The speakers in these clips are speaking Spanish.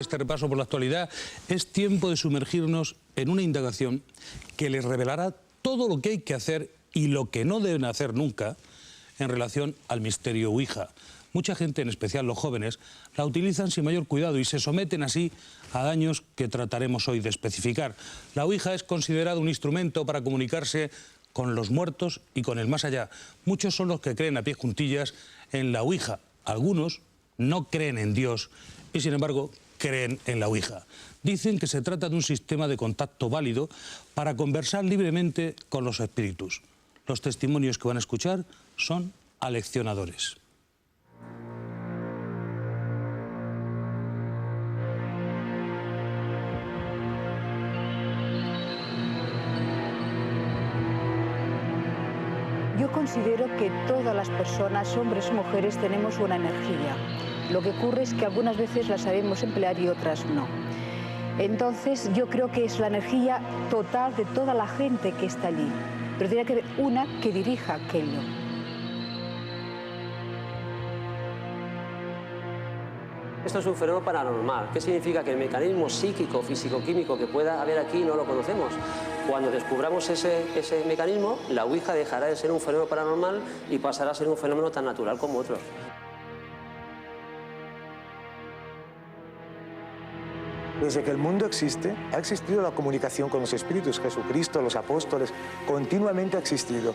Este repaso por la actualidad, es tiempo de sumergirnos en una indagación que les revelará todo lo que hay que hacer y lo que no deben hacer nunca en relación al misterio Ouija. Mucha gente, en especial los jóvenes, la utilizan sin mayor cuidado y se someten así a daños que trataremos hoy de especificar. La Ouija es considerada un instrumento para comunicarse con los muertos y con el más allá. Muchos son los que creen a pie juntillas en la Ouija. Algunos no creen en Dios y, sin embargo, creen en la Ouija. Dicen que se trata de un sistema de contacto válido para conversar libremente con los espíritus. Los testimonios que van a escuchar son aleccionadores. Yo considero que todas las personas, hombres o mujeres, tenemos una energía. Lo que ocurre es que algunas veces la sabemos emplear y otras no. Entonces yo creo que es la energía total de toda la gente que está allí. Pero tiene que haber una que dirija aquello. Esto es un fenómeno paranormal. ¿Qué significa? Que el mecanismo psíquico, físico-químico que pueda haber aquí no lo conocemos. Cuando descubramos ese mecanismo, la Ouija dejará de ser un fenómeno paranormal y pasará a ser un fenómeno tan natural como otros. Desde que el mundo existe, ha existido la comunicación con los espíritus. Jesucristo, los apóstoles, continuamente ha existido.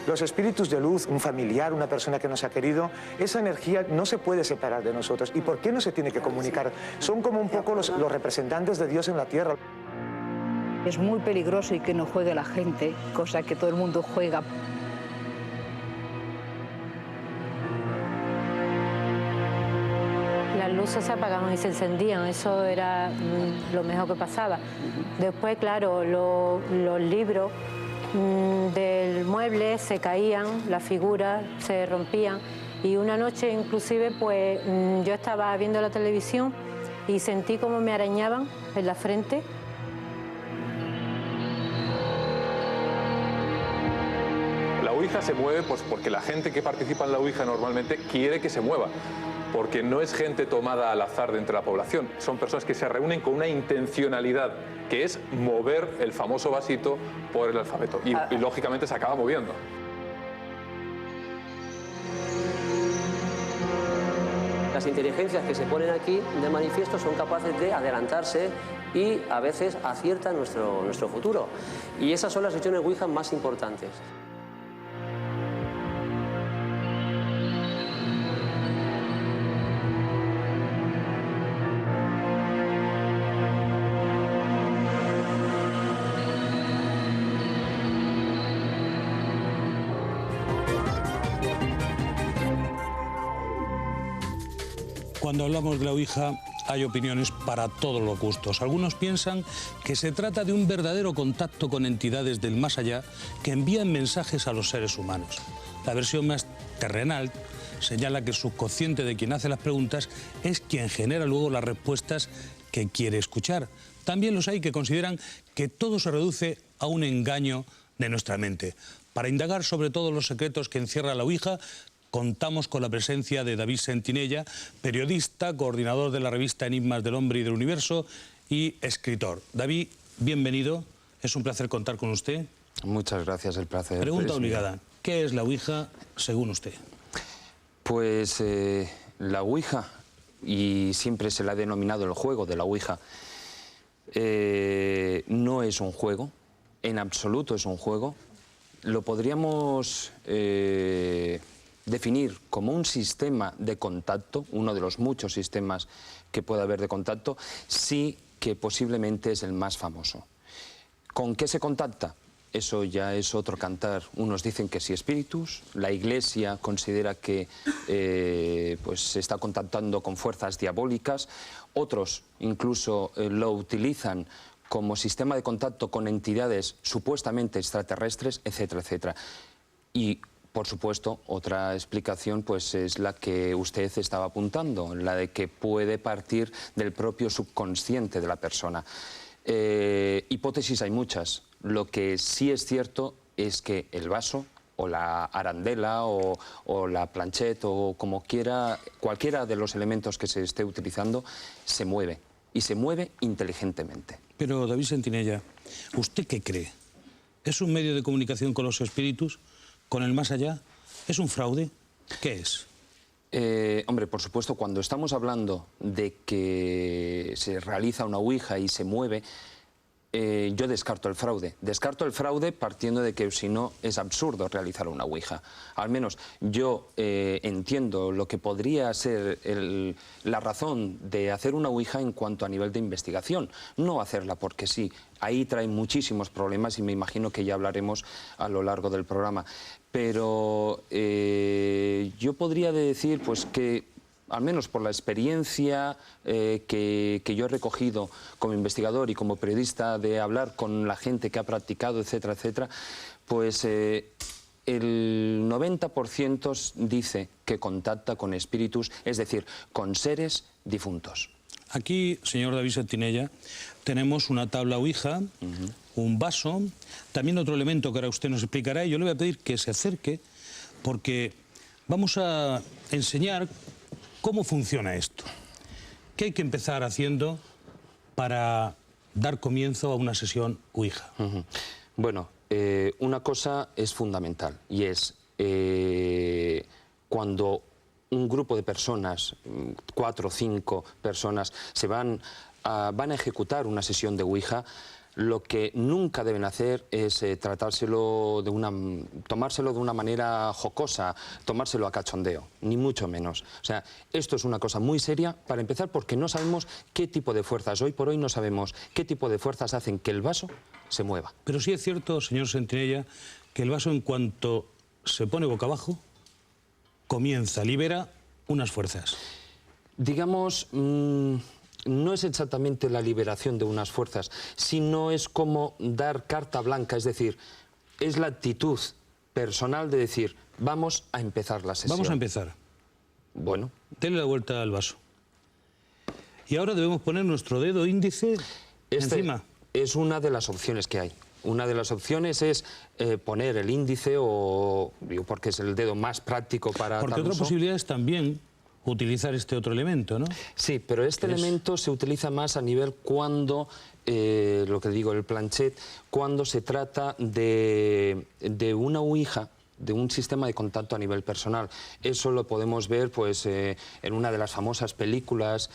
Los espíritus de luz, un familiar, una persona que nos ha querido, esa energía no se puede separar de nosotros. ¿Y por qué no se tiene que comunicar? Son como un poco los representantes de Dios en la tierra. Es muy peligroso y que no juegue la gente, cosa que todo el mundo juega. Las luces se apagaban y se encendían, eso era lo mejor que pasaba. Después, claro, los libros del mueble se caían, las figuras se rompían y una noche inclusive pues yo estaba viendo la televisión y sentí como me arañaban en la frente. La Ouija se mueve pues porque la gente que participa en la Ouija normalmente quiere que se mueva, porque no es gente tomada al azar de entre la población, son personas que se reúnen con una intencionalidad, que es mover el famoso vasito por el alfabeto, y lógicamente se acaba moviendo. Las inteligencias que se ponen aquí de manifiesto son capaces de adelantarse y a veces aciertan nuestro futuro. Y esas son las sesiones Ouija más importantes. Cuando hablamos de la Ouija hay opiniones para todos los gustos. Algunos piensan que se trata de un verdadero contacto con entidades del más allá que envían mensajes a los seres humanos. La versión más terrenal señala que el subconsciente de quien hace las preguntas es quien genera luego las respuestas que quiere escuchar. También los hay que consideran que todo se reduce a un engaño de nuestra mente. Para indagar sobre todos los secretos que encierra la Ouija, contamos con la presencia de David Sentinella, periodista, coordinador de la revista Enigmas del Hombre y del Universo y escritor. David, bienvenido. Es un placer contar con usted. Muchas gracias, el placer. Pregunta obligada. ¿Qué es la Ouija según usted? Pues la Ouija, y siempre se la ha denominado el juego de la Ouija, no es un juego, en absoluto es un juego. Lo podríamos definir como un sistema de contacto, uno de los muchos sistemas que puede haber de contacto, sí que posiblemente es el más famoso. ¿Con qué se contacta? Eso ya es otro cantar. Unos dicen que sí espíritus, la Iglesia considera que pues se está contactando con fuerzas diabólicas, otros incluso lo utilizan como sistema de contacto con entidades supuestamente extraterrestres, etcétera, etcétera. Y por supuesto, otra explicación pues, es la que usted estaba apuntando, la de que puede partir del propio subconsciente de la persona. Hipótesis hay muchas. Lo que sí es cierto es que el vaso o la arandela o la planchette o como quiera, cualquiera de los elementos que se esté utilizando, se mueve y se mueve inteligentemente. Pero David Sentinella, ¿usted qué cree? ¿Es un medio de comunicación con los espíritus? ¿Con el más allá? ¿Es un fraude? ¿Qué es? Hombre, por supuesto, cuando estamos hablando de que se realiza una ouija y se mueve, yo descarto el fraude. Descarto el fraude partiendo de que si no es absurdo realizar una ouija. Al menos yo entiendo lo que podría ser la razón de hacer una ouija en cuanto a nivel de investigación. No hacerla porque sí. Ahí trae muchísimos problemas y me imagino que ya hablaremos a lo largo del programa. Pero yo podría decir pues que, al menos por la experiencia que yo he recogido como investigador y como periodista de hablar con la gente que ha practicado, etcétera, etcétera, pues el 90% dice que contacta con espíritus, es decir, con seres difuntos. Aquí, señor David Sentinella, tenemos una tabla ouija, un vaso, también otro elemento que ahora usted nos explicará, y yo le voy a pedir que se acerque porque vamos a enseñar cómo funciona esto. ¿Qué hay que empezar haciendo para dar comienzo a una sesión ouija? Bueno, una cosa es fundamental y es cuando un grupo de personas, 4 o 5 personas, van a ejecutar una sesión de ouija, lo que nunca deben hacer es tomárselo de una manera jocosa, tomárselo a cachondeo, ni mucho menos. O sea, esto es una cosa muy seria, para empezar, porque no sabemos qué tipo de fuerzas, hoy por hoy no sabemos qué tipo de fuerzas hacen que el vaso se mueva. Pero sí es cierto, señor Sentinella, que el vaso en cuanto se pone boca abajo, libera unas fuerzas. Digamos, no es exactamente la liberación de unas fuerzas, sino es como dar carta blanca, es decir, es la actitud personal de decir, vamos a empezar la sesión. Vamos a empezar. Bueno. Dele la vuelta al vaso. Y ahora debemos poner nuestro dedo índice encima. Es una de las opciones que hay. Una de las opciones es poner el índice, porque es el dedo más práctico para porque otra posibilidad es también utilizar este otro elemento, ¿no? Sí, pero este elemento se utiliza más a nivel cuando, lo que digo, el planchette, cuando se trata de una ouija, de un sistema de contacto a nivel personal. Eso lo podemos ver pues, en una de las famosas películas,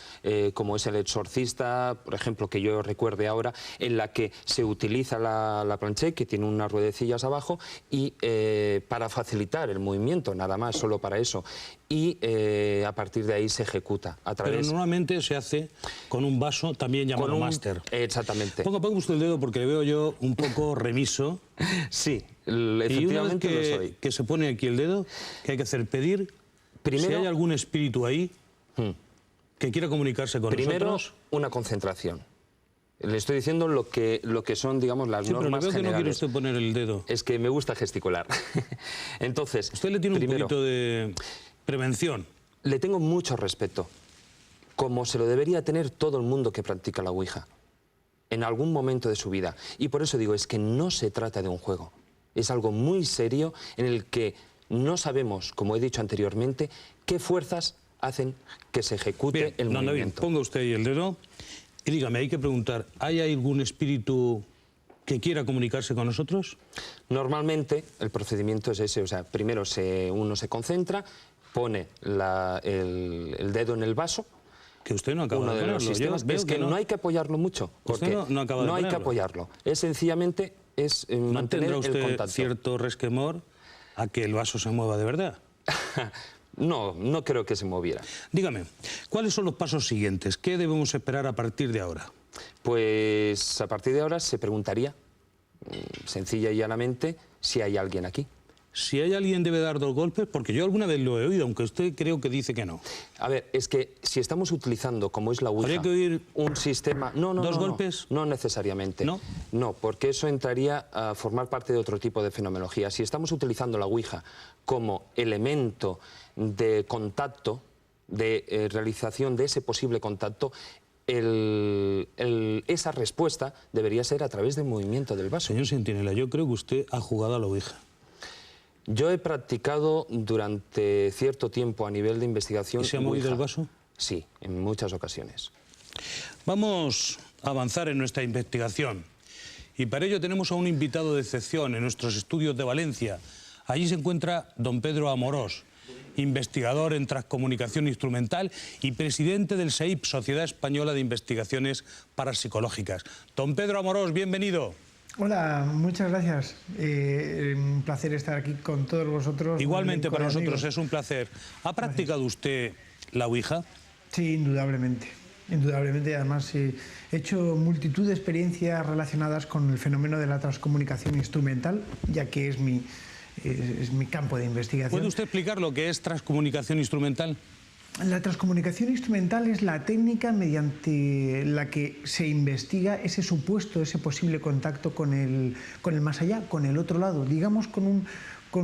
como es El Exorcista, por ejemplo, que yo recuerde ahora, en la que se utiliza la planchette, que tiene unas ruedecillas abajo, y para facilitar el movimiento, nada más, solo para eso. Y a partir de ahí se ejecuta a través... Pero normalmente se hace con un vaso, también llamado máster. Exactamente. Ponga usted el dedo porque le veo yo un poco remiso. Sí, efectivamente y una vez lo soy. Que se pone aquí el dedo, ¿qué hay que hacer? Pedir primero, si hay algún espíritu ahí que quiera comunicarse con nosotros. Primero, una concentración. Le estoy diciendo lo que son, digamos, las normas generales. Sí, pero no quiere usted poner el dedo. Es que me gusta gesticular. Entonces, usted le tiene un poquito de prevención. Le tengo mucho respeto, como se lo debería tener todo el mundo que practica la ouija, en algún momento de su vida. Y por eso digo, es que no se trata de un juego. Es algo muy serio en el que no sabemos, como he dicho anteriormente, qué fuerzas hacen que se ejecute el movimiento. Bien, ponga usted ahí el dedo y dígame, hay que preguntar, ¿hay algún espíritu que quiera comunicarse con nosotros? Normalmente el procedimiento es ese, o sea, primero uno se concentra, pone el dedo en el vaso. Que usted no acaba de ponerlo. Es que no hay que apoyarlo mucho, porque no hay que apoyarlo. Es sencillamente mantener el contacto. ¿Cierto resquemor a que el vaso se mueva de verdad? No, no creo que se moviera. Dígame, ¿cuáles son los pasos siguientes? ¿Qué debemos esperar a partir de ahora? Pues a partir de ahora se preguntaría, sencilla y llanamente, si hay alguien aquí. Si hay alguien debe dar 2 golpes, porque yo alguna vez lo he oído, aunque usted creo que dice que no. A ver, es que si estamos utilizando, como es la ouija, ¿habría que oír un sistema... No, ¿2 golpes? No necesariamente. ¿No? No, porque eso entraría a formar parte de otro tipo de fenomenología. Si estamos utilizando la ouija como elemento de contacto, de realización de ese posible contacto, esa respuesta debería ser a través del movimiento del vaso. Señor Sentinella, yo creo que usted ha jugado a la ouija. Yo he practicado durante cierto tiempo a nivel de investigación. ¿Y se ha movido Ouija. el vaso? Sí, en muchas ocasiones. Vamos a avanzar en nuestra investigación y para ello tenemos a un invitado de excepción en nuestros estudios de Valencia. Allí se encuentra don Pedro Amorós, investigador en transcomunicación instrumental y presidente del SEIP, Sociedad Española de Investigaciones Parapsicológicas. Don Pedro Amorós, bienvenido. Hola, muchas gracias. Un placer estar aquí con todos vosotros. Igualmente para nosotros amigos. es un placer. ¿Ha practicado usted la Ouija? Sí, indudablemente. Indudablemente, además he hecho multitud de experiencias relacionadas con el fenómeno de la transcomunicación instrumental, ya que es mi campo de investigación. ¿Puede usted explicar lo que es transcomunicación instrumental? La transcomunicación instrumental es la técnica mediante la que se investiga ese supuesto, ese posible contacto con el más allá, con el otro lado, digamos con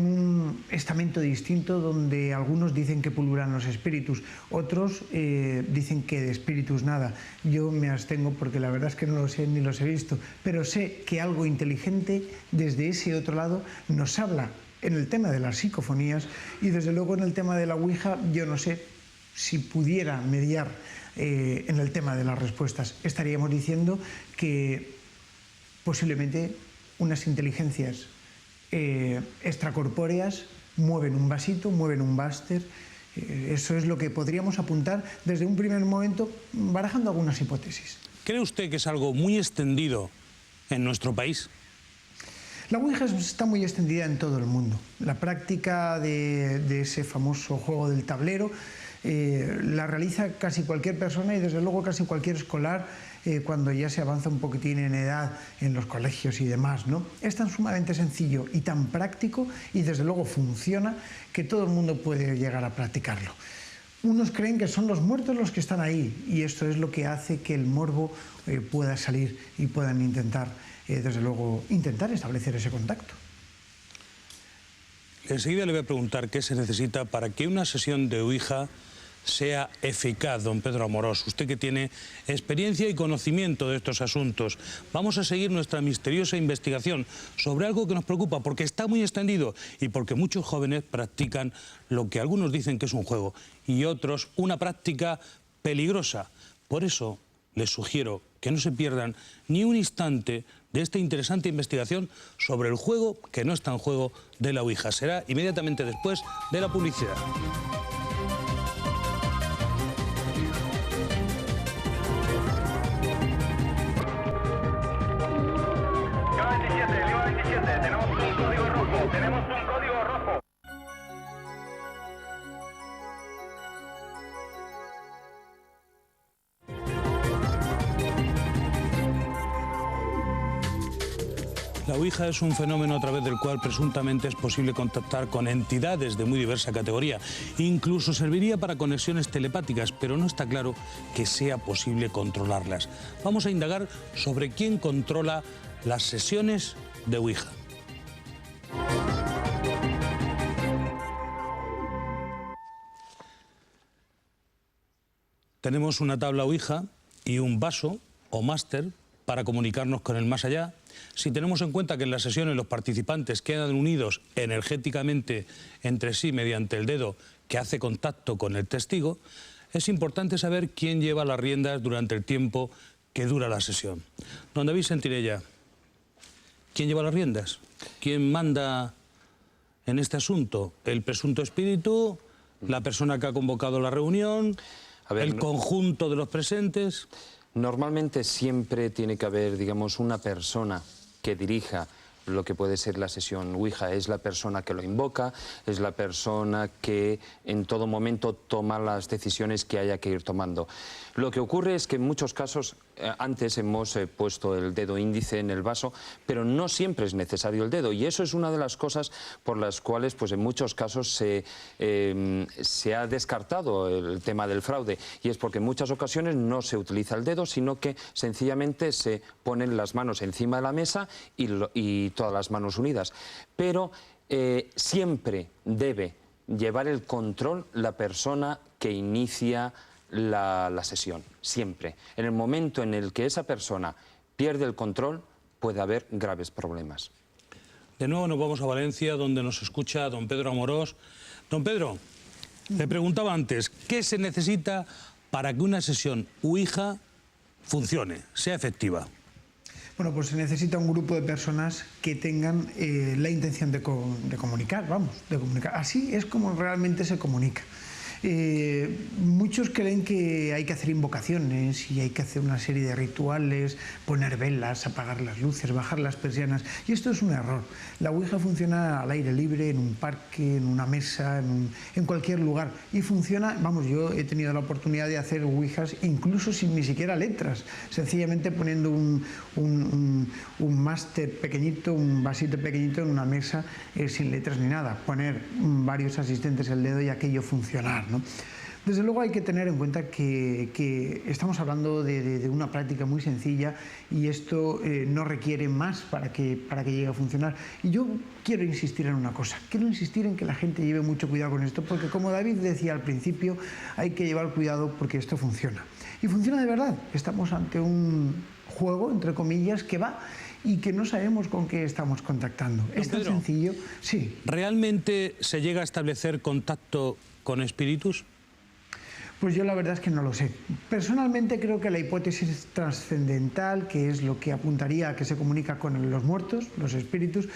un estamento distinto donde algunos dicen que pululan los espíritus, otros dicen que de espíritus nada. Yo me abstengo porque la verdad es que no lo sé ni los he visto, pero sé que algo inteligente desde ese otro lado nos habla en el tema de las psicofonías y desde luego en el tema de la Ouija yo no sé si pudiera mediar en el tema de las respuestas. Estaríamos diciendo que posiblemente unas inteligencias extracorpóreas mueven un vasito, mueven un váster. Eso es lo que podríamos apuntar desde un primer momento, barajando algunas hipótesis. ¿Cree usted que es algo muy extendido en nuestro país? La Ouija está muy extendida en todo el mundo. La práctica de ese famoso juego del tablero la realiza casi cualquier persona y desde luego casi cualquier escolar cuando ya se avanza un poquitín en edad en los colegios y demás, ¿no? Es tan sumamente sencillo y tan práctico y desde luego funciona que todo el mundo puede llegar a practicarlo. Unos creen que son los muertos los que están ahí y esto es lo que hace que el morbo pueda salir y puedan intentar, desde luego, intentar establecer ese contacto. Enseguida le voy a preguntar qué se necesita para que una sesión de Ouija sea eficaz, don Pedro Amorós. Usted que tiene experiencia y conocimiento de estos asuntos. Vamos a seguir nuestra misteriosa investigación sobre algo que nos preocupa porque está muy extendido y porque muchos jóvenes practican lo que algunos dicen que es un juego y otros una práctica peligrosa. Por eso les sugiero que no se pierdan ni un instante de esta interesante investigación sobre el juego que no está en juego de la Ouija. Será inmediatamente después de la publicidad. Tenemos un código rojo. La Ouija es un fenómeno a través del cual presuntamente es posible contactar con entidades de muy diversa categoría. Incluso serviría para conexiones telepáticas, pero no está claro que sea posible controlarlas. Vamos a indagar sobre quién controla las sesiones de Ouija. Tenemos una tabla Ouija y un vaso o máster para comunicarnos con el más allá. Si tenemos en cuenta que en las sesiones los participantes quedan unidos energéticamente entre sí mediante el dedo que hace contacto con el testigo, es importante saber quién lleva las riendas durante el tiempo que dura la sesión. Don David Sentinella, ¿quién lleva las riendas? ¿Quién manda en este asunto? ¿El presunto espíritu? ¿La persona que ha convocado la reunión? ¿El conjunto de los presentes? Normalmente siempre tiene que haber, digamos, una persona que dirija lo que puede ser la sesión Ouija. Es la persona que lo invoca, es la persona que en todo momento toma las decisiones que haya que ir tomando. Lo que ocurre es que en muchos casos, antes hemos puesto el dedo índice en el vaso, pero no siempre es necesario el dedo. Y eso es una de las cosas por las cuales, pues en muchos casos se ha descartado el tema del fraude. Y es porque en muchas ocasiones no se utiliza el dedo, sino que sencillamente se ponen las manos encima de la mesa y todas las manos unidas. Pero siempre debe llevar el control la persona que inicia la sesión, siempre. En el momento en el que esa persona pierde el control, puede haber graves problemas. De nuevo nos vamos a Valencia, donde nos escucha don Pedro Amorós. Don Pedro, le preguntaba antes, ¿qué se necesita para que una sesión Ouija funcione, sea efectiva? Bueno, pues se necesita un grupo de personas que tengan la intención de comunicar, de comunicar. Así es como realmente se comunica. Muchos creen que hay que hacer invocaciones y hay que hacer una serie de rituales, poner velas, apagar las luces, bajar las persianas, y esto es un error. La Ouija funciona al aire libre, en un parque, en una mesa, en cualquier lugar, y funciona, yo he tenido la oportunidad de hacer Ouijas incluso sin ni siquiera letras, sencillamente poniendo un máster pequeñito, un vasito pequeñito en una mesa sin letras ni nada, poner varios asistentes el dedo y aquello funcionar, ¿no? Desde luego hay que tener en cuenta que estamos hablando de una práctica muy sencilla y esto no requiere más para que llegue a funcionar. Y yo quiero insistir en una cosa, quiero insistir en que la gente lleve mucho cuidado con esto, porque como David decía al principio, hay que llevar cuidado porque esto funciona. Y funciona de verdad. Estamos ante un juego, entre comillas, que va y que no sabemos con qué estamos contactando. Es tan sencillo. Sí. ¿Realmente se llega a establecer contacto con espíritus? Pues yo la verdad es que no lo sé. Personalmente creo que la hipótesis trascendental, que es lo que apuntaría a que se comunica con los muertos, los espíritus,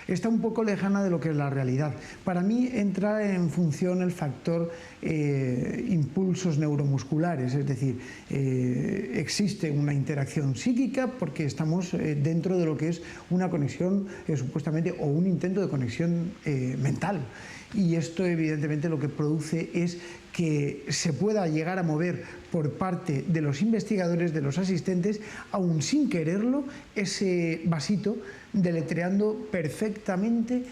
está un poco lejana de lo que es la realidad. Para mí entra en función el factor impulsos neuromusculares, es decir, existe una interacción psíquica porque estamos dentro de lo que es una conexión supuestamente o un intento de conexión mental. Y esto evidentemente lo que produce es que se pueda llegar a mover por parte de los investigadores, de los asistentes, aún sin quererlo, ese vasito, deletreando perfectamente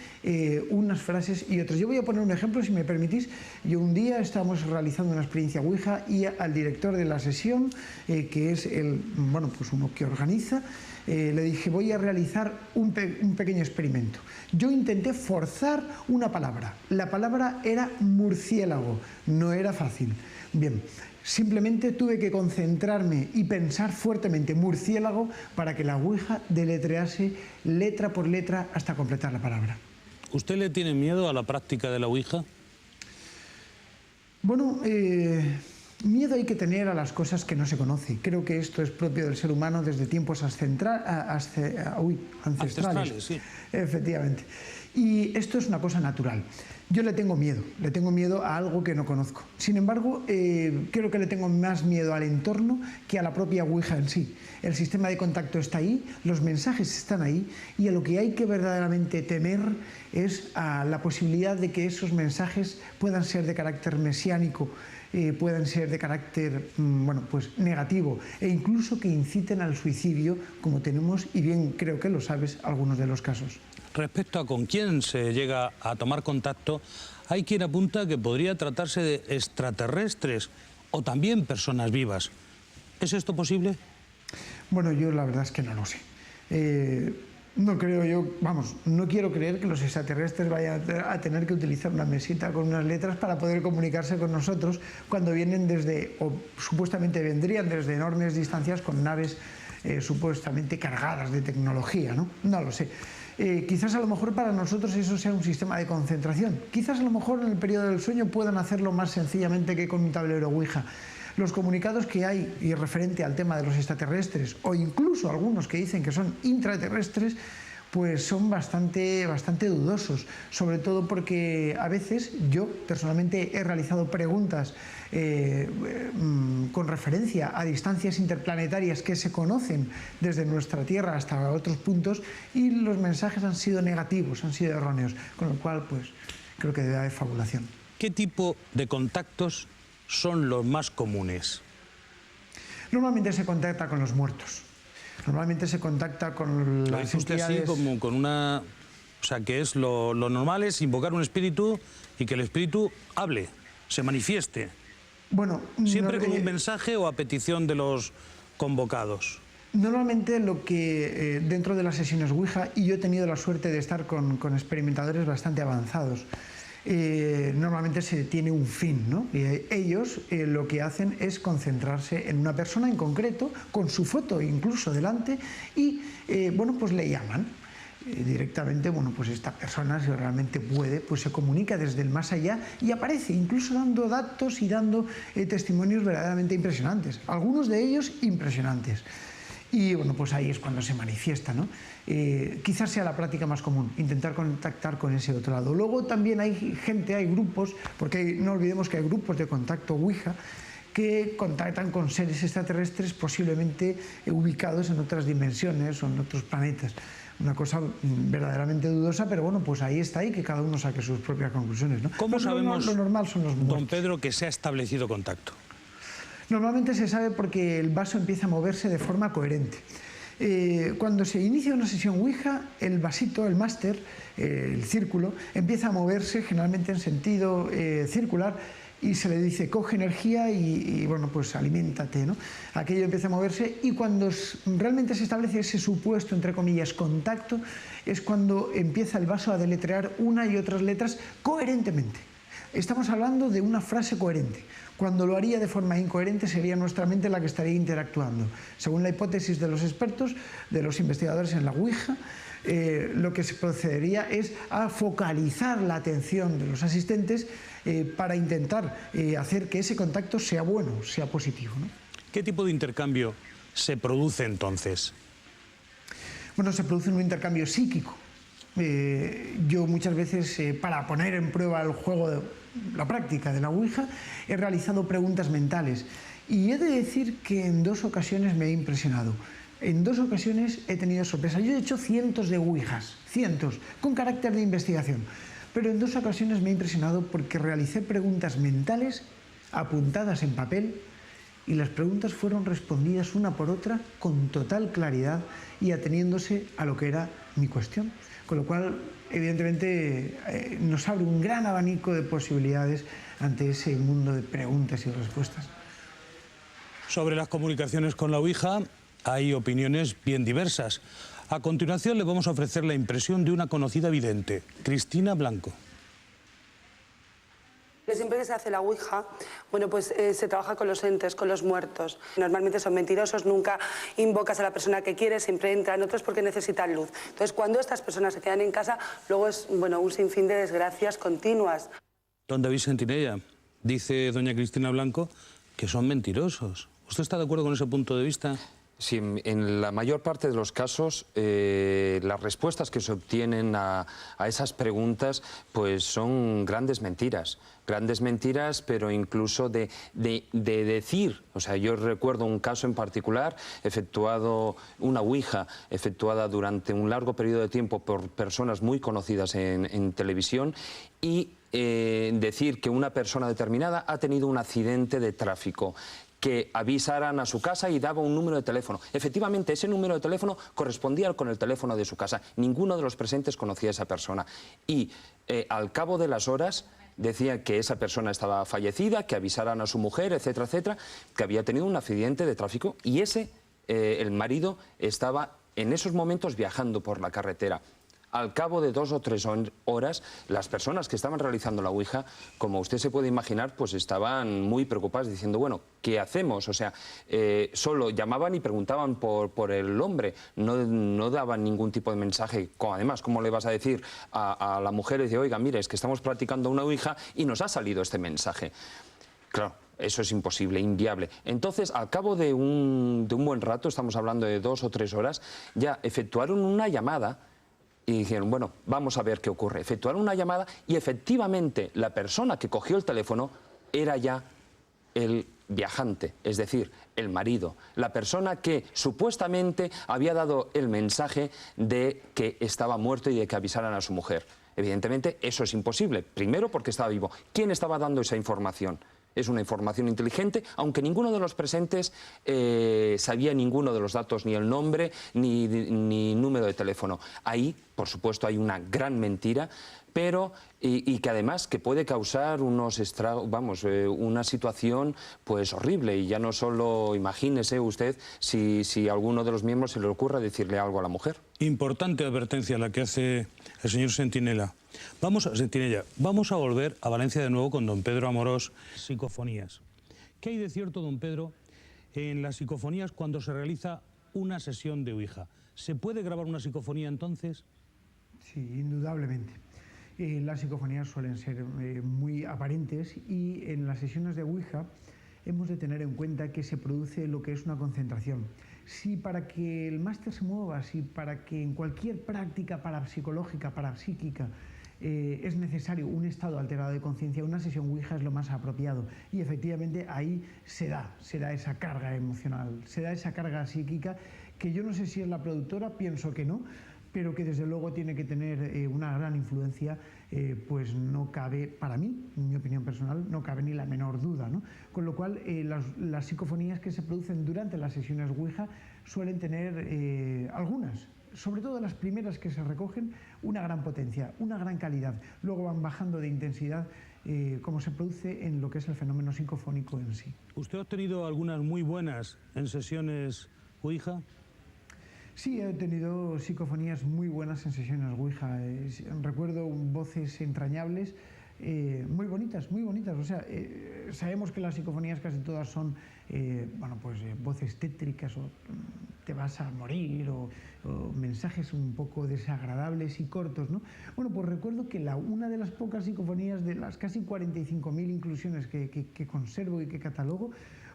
unas frases y otras. Yo voy a poner un ejemplo, si me permitís. Yo un día estábamos realizando una experiencia Ouija y al director de la sesión, que es uno que organiza, le dije, voy a realizar un pequeño experimento. Yo intenté forzar una palabra. La palabra era murciélago. No era fácil. Bien, simplemente tuve que concentrarme y pensar fuertemente murciélago para que la Ouija deletrease letra por letra hasta completar la palabra. ¿Usted le tiene miedo a la práctica de la Ouija? Bueno, miedo hay que tener a las cosas que no se conoce. Creo que esto es propio del ser humano desde tiempos ancestrales. Sí. Efectivamente. Y esto es una cosa natural. Yo le tengo miedo a algo que no conozco. Sin embargo, creo que le tengo más miedo al entorno que a la propia Ouija en sí. El sistema de contacto está ahí, los mensajes están ahí, y a lo que hay que verdaderamente temer es a la posibilidad de que esos mensajes puedan ser de carácter mesiánico, puedan ser de carácter negativo, e incluso que inciten al suicidio, como tenemos, y bien creo que lo sabes, algunos de los casos. Respecto a con quién se llega a tomar contacto, hay quien apunta que podría tratarse de extraterrestres o también personas vivas. ¿Es esto posible? Bueno, yo la verdad es que no lo sé. No quiero creer que los extraterrestres vayan a tener que utilizar una mesita con unas letras para poder comunicarse con nosotros cuando vienen o supuestamente vendrían desde enormes distancias con naves supuestamente cargadas de tecnología, ¿no? No lo sé. Quizás a lo mejor para nosotros eso sea un sistema de concentración. Quizás a lo mejor en el periodo del sueño puedan hacerlo más sencillamente que con un tablero Ouija. Los comunicados que hay y referente al tema de los extraterrestres, o incluso algunos que dicen que son intraterrestres, pues son bastante dudosos, sobre todo porque a veces yo personalmente he realizado preguntas con referencia a distancias interplanetarias que se conocen desde nuestra Tierra hasta otros puntos, y los mensajes han sido negativos, han sido erróneos, con lo cual pues creo que debe haber fabulación. ¿Qué tipo de contactos son los más comunes? Normalmente se contacta con los muertos. Normalmente se contacta con las entidades... Así como con una... O sea, que es lo normal es invocar un espíritu y que el espíritu hable, se manifieste. Bueno, siempre con un mensaje o a petición de los convocados. Normalmente lo que dentro de las sesiones Ouija, y yo he tenido la suerte de estar con experimentadores bastante avanzados, normalmente se tiene un fin, ¿no? Ellos lo que hacen es concentrarse en una persona en concreto, con su foto incluso delante, y pues le llaman. directamente, bueno, pues esta persona, si realmente puede, pues se comunica desde el más allá y aparece, incluso dando datos y dando testimonios verdaderamente impresionantes, algunos de ellos impresionantes. Y bueno, pues ahí es cuando se manifiesta, ¿no? Quizás sea la práctica más común, intentar contactar con ese otro lado. Luego también hay gente, hay grupos, porque no olvidemos que hay grupos de contacto Ouija, que contactan con seres extraterrestres posiblemente ubicados en otras dimensiones o en otros planetas. Una cosa verdaderamente dudosa, pero bueno, pues ahí está, y que cada uno saque sus propias conclusiones, ¿no? ¿Cómo sabemos, lo normal son los muertos. don Pedro, que se ha establecido contacto? Normalmente se sabe porque el vaso empieza a moverse de forma coherente. Cuando se inicia una sesión Ouija, el vasito, el máster, el círculo, empieza a moverse generalmente en sentido circular, y se le dice coge energía y bueno, pues aliméntate, ¿no? Aquello empieza a moverse, y cuando realmente se establece ese supuesto, entre comillas, contacto, es cuando empieza el vaso a deletrear una y otras letras coherentemente. Estamos hablando de una frase coherente. Cuando lo haría de forma incoherente sería nuestra mente la que estaría interactuando. Según la hipótesis de los expertos, de los investigadores en la Ouija, lo que se procedería es a focalizar la atención de los asistentes para intentar hacer que ese contacto sea bueno, sea positivo, ¿no? ¿Qué tipo de intercambio se produce entonces? Bueno, se produce un intercambio psíquico. Yo muchas veces, para poner en prueba el juego, la práctica de la Ouija, he realizado preguntas mentales, y he de decir que en 2 ocasiones me he impresionado. En 2 ocasiones he tenido sorpresa. Yo he hecho cientos de Ouijas, cientos, con carácter de investigación, pero en 2 ocasiones me he impresionado porque realicé preguntas mentales apuntadas en papel, y las preguntas fueron respondidas una por otra con total claridad y ateniéndose a lo que era mi cuestión. Con lo cual, evidentemente, nos abre un gran abanico de posibilidades ante ese mundo de preguntas y respuestas. Sobre las comunicaciones con la Ouija hay opiniones bien diversas. A continuación le vamos a ofrecer la impresión de una conocida vidente, Cristina Blanco. Siempre que se hace la Ouija, bueno, pues se trabaja con los entes, con los muertos. Normalmente son mentirosos, nunca invocas a la persona que quieres, siempre entran otros porque necesitan luz. Entonces, cuando estas personas se quedan en casa, luego es, bueno, un sinfín de desgracias continuas. Don David Sentinella, dice doña Cristina Blanco que son mentirosos. ¿Usted está de acuerdo con ese punto de vista? Sí, en la mayor parte de los casos las respuestas que se obtienen a esas preguntas pues son grandes mentiras, pero incluso de decir, o sea, yo recuerdo un caso en particular una Ouija efectuada durante un largo periodo de tiempo por personas muy conocidas en televisión, y decir que una persona determinada ha tenido un accidente de tráfico, que avisaran a su casa y daba un número de teléfono. Efectivamente, ese número de teléfono correspondía con el teléfono de su casa. Ninguno de los presentes conocía a esa persona. Y al cabo de las horas decía que esa persona estaba fallecida, que avisaran a su mujer, etcétera, etcétera, que había tenido un accidente de tráfico, y el marido estaba en esos momentos viajando por la carretera. Al cabo de 2 o 3 horas, las personas que estaban realizando la Ouija, como usted se puede imaginar, pues estaban muy preocupadas diciendo, bueno, ¿qué hacemos? O sea, solo llamaban y preguntaban por el hombre, no daban ningún tipo de mensaje. Además, ¿cómo le vas a decir a la mujer? Dice, oiga, mire, es que estamos practicando una Ouija y nos ha salido este mensaje. Claro, eso es imposible, inviable. Entonces, al cabo de un buen rato, estamos hablando de 2 o 3 horas, ya efectuaron una llamada. Y dijeron, bueno, vamos a ver qué ocurre. Efectuaron una llamada y efectivamente la persona que cogió el teléfono era ya el viajante, es decir, el marido. La persona que supuestamente había dado el mensaje de que estaba muerto y de que avisaran a su mujer. Evidentemente eso es imposible. Primero porque estaba vivo. ¿Quién estaba dando esa información? Es una información inteligente, aunque ninguno de los presentes sabía ninguno de los datos, ni el nombre, ni número de teléfono. Ahí, por supuesto, hay una gran mentira, pero y que además que puede causar unos estragos, una situación pues horrible. Y ya no solo, imagínese usted si a alguno de los miembros se le ocurra decirle algo a la mujer. Importante advertencia la que hace el señor Sentinella. Vamos a volver a Valencia de nuevo con don Pedro Amorós. Psicofonías. ¿Qué hay de cierto, don Pedro, en las psicofonías cuando se realiza una sesión de Ouija? ¿Se puede grabar una psicofonía entonces? Sí, indudablemente. Las psicofonías suelen ser muy aparentes y en las sesiones de Ouija hemos de tener en cuenta que se produce lo que es una concentración. Si para que el máster se mueva, si para que en cualquier práctica parapsicológica, parapsíquica, es necesario un estado alterado de conciencia, una sesión Ouija es lo más apropiado. Y efectivamente ahí se da esa carga emocional, se da esa carga psíquica que yo no sé si es la productora, pienso que no, pero que desde luego tiene que tener una gran influencia, pues no cabe, para mí, en mi opinión personal, no cabe ni la menor duda, ¿no? Con lo cual, las psicofonías que se producen durante las sesiones Ouija suelen tener algunas, sobre todo las primeras que se recogen, una gran potencia, una gran calidad. Luego van bajando de intensidad, como se produce en lo que es el fenómeno psicofónico en sí. ¿Usted ha obtenido algunas muy buenas en sesiones Ouija? Sí, he tenido psicofonías muy buenas en sesiones Ouija. Recuerdo voces entrañables, muy bonitas, muy bonitas. O sea, sabemos que las psicofonías casi todas son, voces tétricas o te vas a morir o mensajes un poco desagradables y cortos, ¿no? Bueno, pues recuerdo que una de las pocas psicofonías de las casi 45.000 inclusiones que conservo y que catalogo,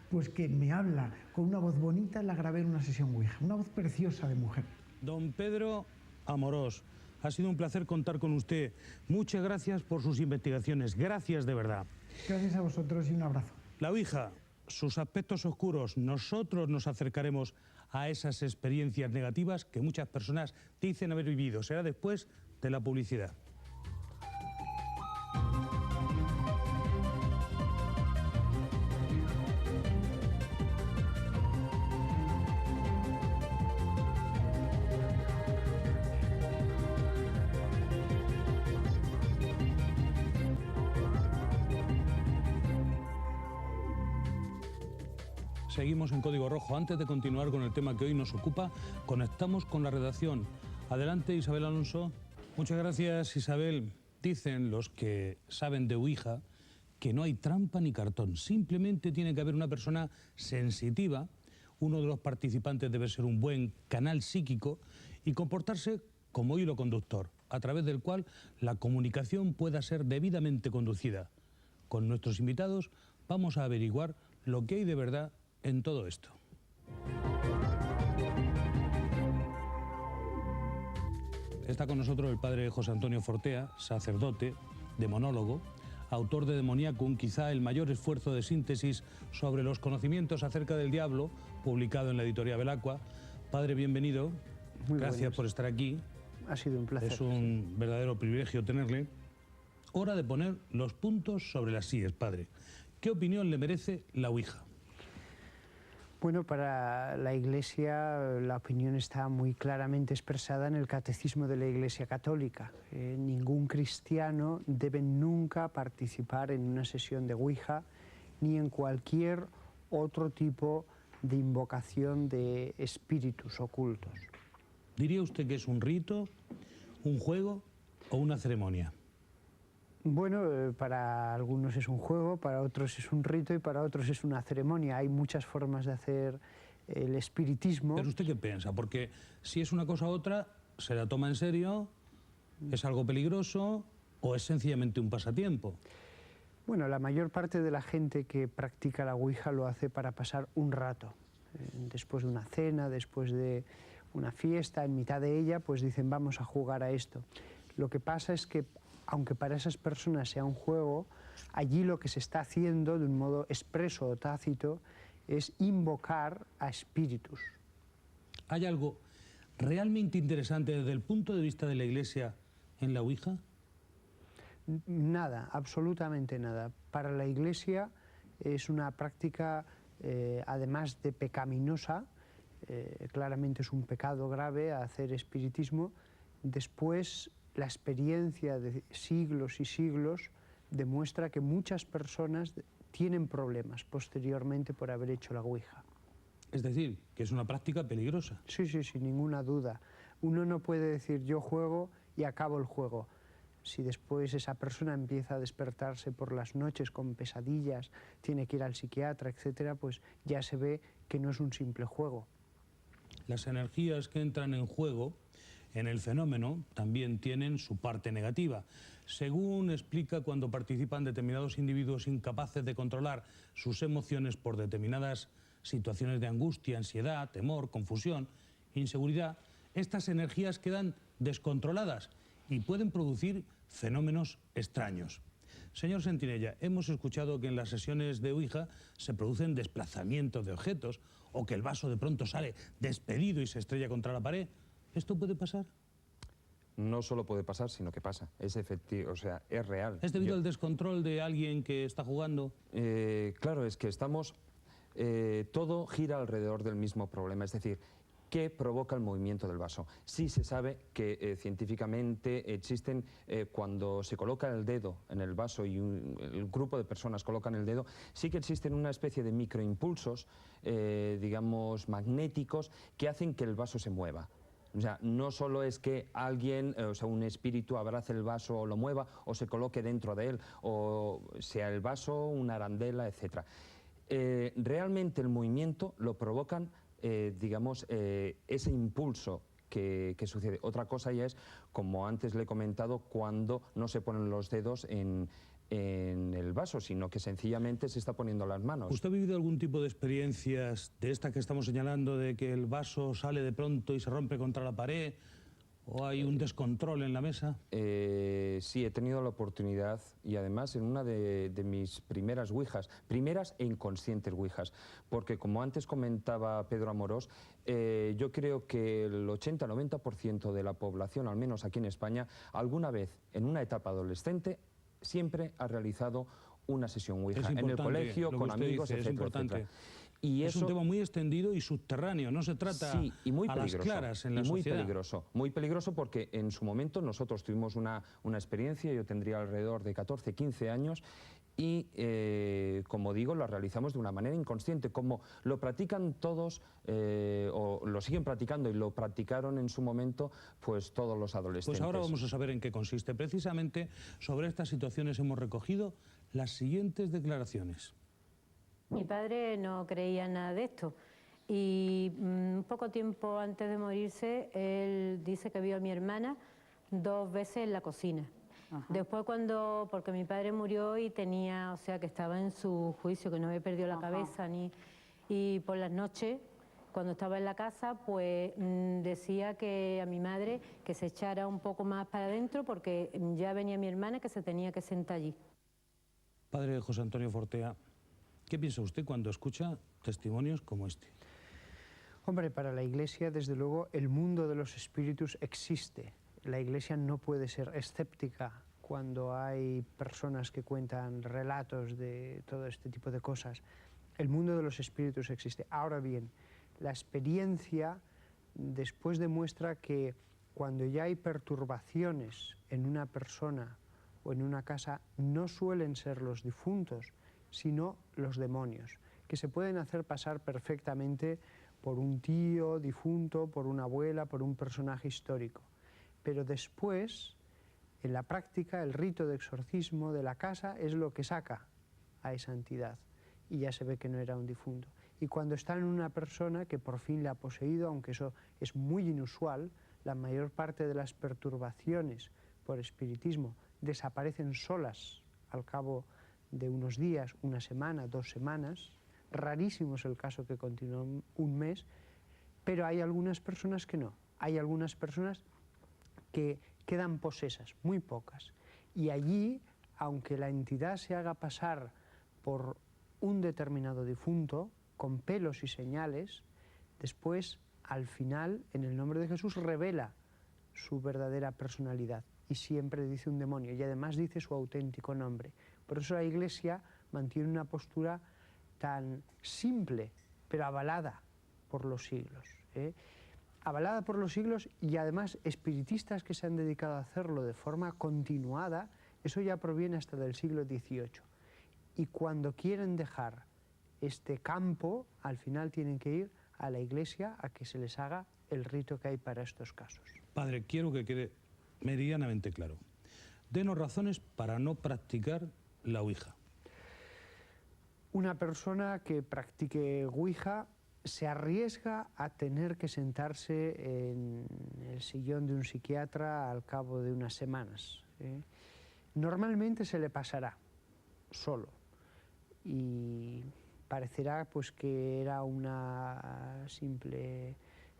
pues que me habla con una voz bonita, la grabé en una sesión Ouija, una voz preciosa de mujer. Don Pedro Amorós, ha sido un placer contar con usted. Muchas gracias por sus investigaciones, gracias de verdad. Gracias a vosotros y un abrazo. La Ouija, sus aspectos oscuros, nosotros nos acercaremos a esas experiencias negativas que muchas personas dicen haber vivido. Será después de la publicidad. Seguimos en Código Rojo. Antes de continuar con el tema que hoy nos ocupa, conectamos con la redacción. Adelante, Isabel Alonso. Muchas gracias, Isabel. Dicen los que saben de Ouija que no hay trampa ni cartón. Simplemente tiene que haber una persona sensitiva. Uno de los participantes debe ser un buen canal psíquico y comportarse como hilo conductor, a través del cual la comunicación pueda ser debidamente conducida. Con nuestros invitados vamos a averiguar lo que hay de verdad en todo esto. Está con nosotros el padre José Antonio Fortea, sacerdote, demonólogo, autor de Demoniacum, quizá el mayor esfuerzo de síntesis sobre los conocimientos acerca del diablo, publicado en la editorial Belacqua. Padre, bienvenido. Gracias por estar aquí. Ha sido un placer. Es un verdadero privilegio tenerle. Hora de poner los puntos sobre las íes, padre. ¿Qué opinión le merece la Ouija? Bueno, para la Iglesia la opinión está muy claramente expresada en el Catecismo de la Iglesia Católica. Ningún cristiano debe nunca participar en una sesión de Ouija ni en cualquier otro tipo de invocación de espíritus ocultos. ¿Diría usted que es un rito, un juego o una ceremonia? Bueno, para algunos es un juego, para otros es un rito y para otros es una ceremonia. Hay muchas formas de hacer el espiritismo. ¿Pero usted qué piensa? Porque si es una cosa u otra, ¿se la toma en serio? ¿Es algo peligroso o es sencillamente un pasatiempo? Bueno, la mayor parte de la gente que practica la Ouija lo hace para pasar un rato. Después de una cena, después de una fiesta, en mitad de ella, pues dicen vamos a jugar a esto. Lo que pasa es que aunque para esas personas sea un juego, allí lo que se está haciendo de un modo expreso o tácito es invocar a espíritus. ¿Hay algo realmente interesante desde el punto de vista de la Iglesia en la Ouija? Nada, absolutamente nada. Para la Iglesia es una práctica, además de pecaminosa, claramente es un pecado grave hacer espiritismo. Después, la experiencia de siglos y siglos demuestra que muchas personas tienen problemas posteriormente por haber hecho la Ouija. Es decir, que es una práctica peligrosa. Sí, sí, sin ninguna duda. Uno no puede decir yo juego y acabo el juego. Si después esa persona empieza a despertarse por las noches con pesadillas, tiene que ir al psiquiatra, etcétera, pues ya se ve que no es un simple juego. Las energías que entran en juego en el fenómeno también tienen su parte negativa. Según explica, cuando participan determinados individuos incapaces de controlar sus emociones por determinadas situaciones de angustia, ansiedad, temor, confusión, inseguridad, estas energías quedan descontroladas y pueden producir fenómenos extraños. Señor Sentinella, hemos escuchado que en las sesiones de Ouija se producen desplazamientos de objetos o que el vaso de pronto sale despedido y se estrella contra la pared. ¿Esto puede pasar? No solo puede pasar, sino que pasa. Es efectivo, o sea, es real. ¿Es debido al descontrol de alguien que está jugando? Claro, es que estamos... todo gira alrededor del mismo problema, es decir, ¿qué provoca el movimiento del vaso? Sí se sabe que científicamente existen, cuando se coloca el dedo en el vaso y el grupo de personas colocan el dedo, sí que existen una especie de microimpulsos, digamos, magnéticos, que hacen que el vaso se mueva. O sea, no solo es que alguien, o sea, un espíritu abrace el vaso o lo mueva, o se coloque dentro de él, o sea el vaso, una arandela, etc. Realmente el movimiento lo provocan, digamos, ese impulso que sucede. Otra cosa ya es, como antes le he comentado, cuando no se ponen los dedos en el vaso, sino que sencillamente se está poniendo las manos. ¿Usted ha vivido algún tipo de experiencias de esta que estamos señalando, de que el vaso sale de pronto y se rompe contra la pared, o hay un descontrol en la mesa? Sí, he tenido la oportunidad, y además en una de mis primeras ouijas, primeras e inconscientes ouijas, porque como antes comentaba Pedro Amorós, yo creo que el 80-90% de la población, al menos aquí en España, alguna vez en una etapa adolescente, siempre ha realizado una sesión ouija, en el colegio, con amigos, dice, etcétera, etcétera. Y es eso, un tema muy extendido y subterráneo, no se trata sí, y muy a las claras en la sociedad. Muy peligroso porque en su momento nosotros tuvimos una experiencia, yo tendría alrededor de 14, 15 años, y como digo, lo realizamos de una manera inconsciente, como lo practican todos, o lo siguen practicando y lo practicaron en su momento, pues todos los adolescentes. Pues ahora vamos a saber en qué consiste. Precisamente sobre estas situaciones hemos recogido las siguientes declaraciones. Mi padre no creía nada de esto y poco tiempo antes de morirse él dice que vio a mi hermana 2 veces en la cocina. Ajá. Después porque mi padre murió y tenía, o sea que estaba en su juicio, que no había perdido la cabeza y por las noches cuando estaba en la casa pues decía que a mi madre que se echara un poco más para adentro porque ya venía mi hermana que se tenía que sentar allí. Padre José Antonio Fortea, ¿qué piensa usted cuando escucha testimonios como este? Hombre, para la Iglesia, desde luego, el mundo de los espíritus existe. La Iglesia no puede ser escéptica cuando hay personas que cuentan relatos de todo este tipo de cosas. El mundo de los espíritus existe. Ahora bien, la experiencia después demuestra que cuando ya hay perturbaciones en una persona o en una casa, no suelen ser los difuntos, sino los demonios, que se pueden hacer pasar perfectamente por un tío difunto, por una abuela, por un personaje histórico. Pero después, en la práctica, el rito de exorcismo de la casa es lo que saca a esa entidad y ya se ve que no era un difunto. Y cuando está en una persona que por fin le ha poseído, aunque eso es muy inusual, la mayor parte de las perturbaciones por espiritismo desaparecen solas al cabo de unos días, una semana, 2 semanas. Rarísimo es el caso que continúan un mes, pero hay algunas personas que no. Hay algunas personas que quedan posesas, muy pocas. Y allí, aunque la entidad se haga pasar por un determinado difunto, con pelos y señales, después, al final, en el nombre de Jesús, revela su verdadera personalidad. Y siempre dice un demonio, y además dice su auténtico nombre. Por eso la Iglesia mantiene una postura tan simple, pero avalada por los siglos. Avalada por los siglos y además espiritistas que se han dedicado a hacerlo de forma continuada, eso ya proviene hasta del siglo XVIII. Y cuando quieren dejar este campo, al final tienen que ir a la Iglesia a que se les haga el rito que hay para estos casos. Padre, quiero que quede meridianamente claro. Denos razones para no practicar la Ouija. Una persona que practique Ouija se arriesga a tener que sentarse en el sillón de un psiquiatra al cabo de unas semanas. Normalmente se le pasará solo y parecerá pues que era una simple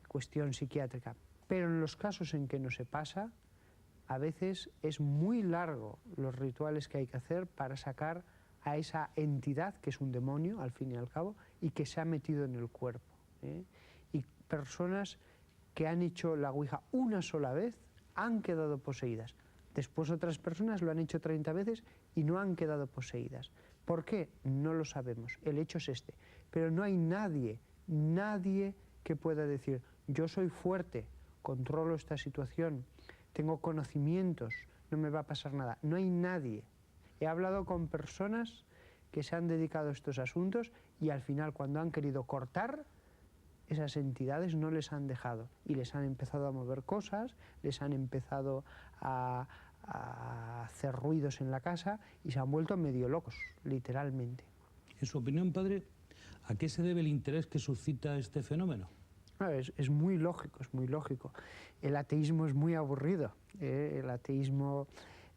cuestión psiquiátrica, pero en los casos en que no se pasa, a veces es muy largo los rituales que hay que hacer para sacar a esa entidad, que es un demonio al fin y al cabo, y que se ha metido en el cuerpo. Y personas que han hecho la ouija una sola vez han quedado poseídas. Después otras personas lo han hecho 30 veces y no han quedado poseídas. ¿Por qué? No lo sabemos. El hecho es este. Pero no hay nadie que pueda decir, yo soy fuerte, controlo esta situación, tengo conocimientos, no me va a pasar nada. No hay nadie. He hablado con personas que se han dedicado a estos asuntos y al final, cuando han querido cortar, esas entidades no les han dejado y les han empezado a mover cosas, les han empezado a hacer ruidos en la casa y se han vuelto medio locos, literalmente. En su opinión, padre, ¿a qué se debe el interés que suscita este fenómeno? Es muy lógico, es muy lógico. El ateísmo es muy aburrido. El ateísmo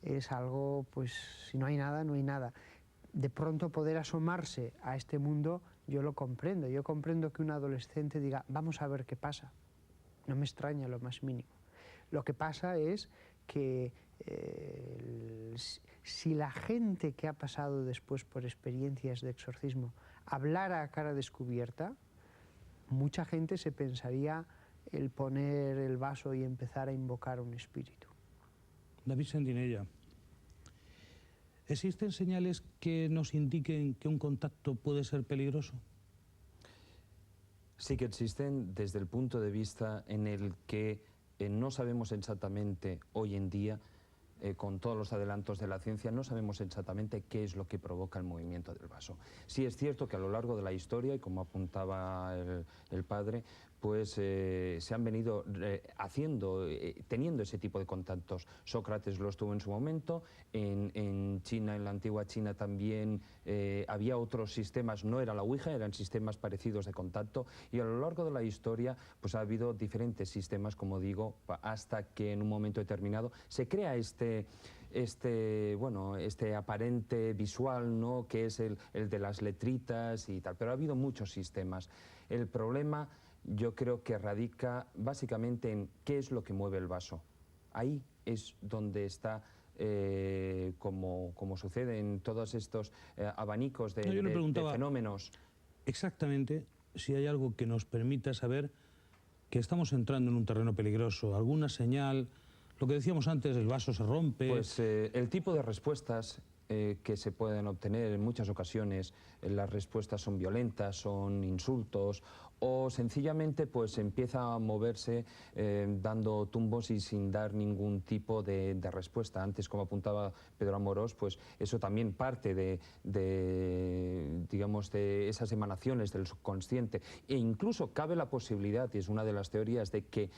es algo, pues, si no hay nada, no hay nada. De pronto poder asomarse a este mundo, yo lo comprendo. Yo comprendo que un adolescente diga, vamos a ver qué pasa. No me extraña lo más mínimo. Lo que pasa es que si la gente que ha pasado después por experiencias de exorcismo hablara a cara descubierta, mucha gente se pensaría el poner el vaso y empezar a invocar un espíritu. David Sendinella, ¿existen señales que nos indiquen que un contacto puede ser peligroso? Sí que existen desde el punto de vista en el que no sabemos exactamente hoy en día, con todos los adelantos de la ciencia, no sabemos exactamente qué es lo que provoca el movimiento del vaso. Sí es cierto que a lo largo de la historia, y como apuntaba el padre, pues se han venido teniendo ese tipo de contactos. Sócrates los tuvo en su momento, en China, en la antigua China también había otros sistemas, no era la ouija, eran sistemas parecidos de contacto, y a lo largo de la historia pues ha habido diferentes sistemas, como digo, hasta que en un momento determinado se crea este aparente visual, ¿no?, que es el de las letritas y tal, pero ha habido muchos sistemas. El problema, yo creo que radica básicamente en qué es lo que mueve el vaso. Ahí es donde está, como sucede en todos estos abanicos de fenómenos. Exactamente, si hay algo que nos permita saber que estamos entrando en un terreno peligroso, alguna señal, lo que decíamos antes, el vaso se rompe. Pues el tipo de respuestas que se pueden obtener en muchas ocasiones, las respuestas son violentas, son insultos, o sencillamente pues empieza a moverse dando tumbos y sin dar ningún tipo de respuesta. Antes, como apuntaba Pedro Amorós, pues eso también parte digamos, de esas emanaciones del subconsciente, e incluso cabe la posibilidad, y es una de las teorías, de que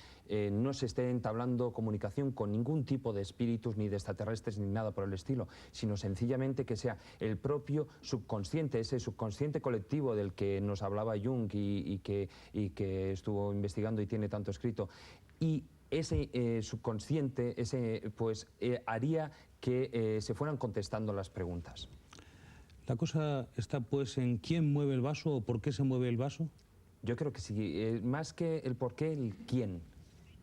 no se esté entablando comunicación con ningún tipo de espíritus, ni de extraterrestres, ni nada por el estilo, sino sencillamente que sea el propio subconsciente, ese subconsciente colectivo del que nos hablaba Jung y que estuvo investigando y tiene tanto escrito, y ese subconsciente haría que se fueran contestando las preguntas. ¿La cosa está pues en quién mueve el vaso o por qué se mueve el vaso? Yo creo que sí, más que el por qué, el quién.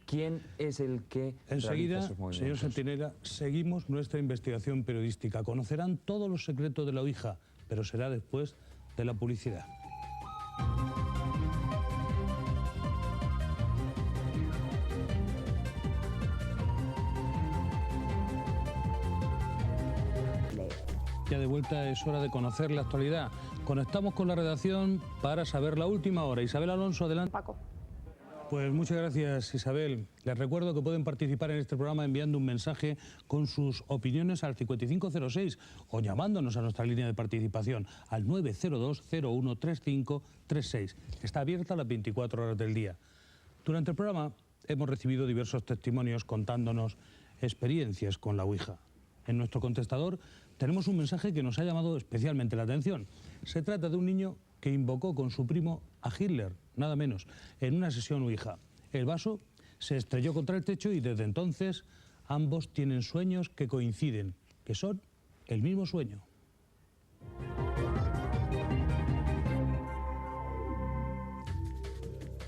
¿Quién es el que enseguida, realiza esos movimientos? Señor Sendinella, seguimos nuestra investigación periodística. Conocerán todos los secretos de la ouija, pero será después de la publicidad. Ya de vuelta es hora de conocer la actualidad. Conectamos con la redacción para saber la última hora. Isabel Alonso, adelante. Paco. Pues muchas gracias, Isabel. Les recuerdo que pueden participar en este programa enviando un mensaje con sus opiniones al 5506 o llamándonos a nuestra línea de participación al 902-013536. Está abierta las 24 horas del día. Durante el programa hemos recibido diversos testimonios contándonos experiencias con la ouija. En nuestro contestador tenemos un mensaje que nos ha llamado especialmente la atención. Se trata de un niño que invocó con su primo a Hitler nada menos, en una sesión Ouija. El vaso se estrelló contra el techo y desde entonces ambos tienen sueños que coinciden, que son el mismo sueño.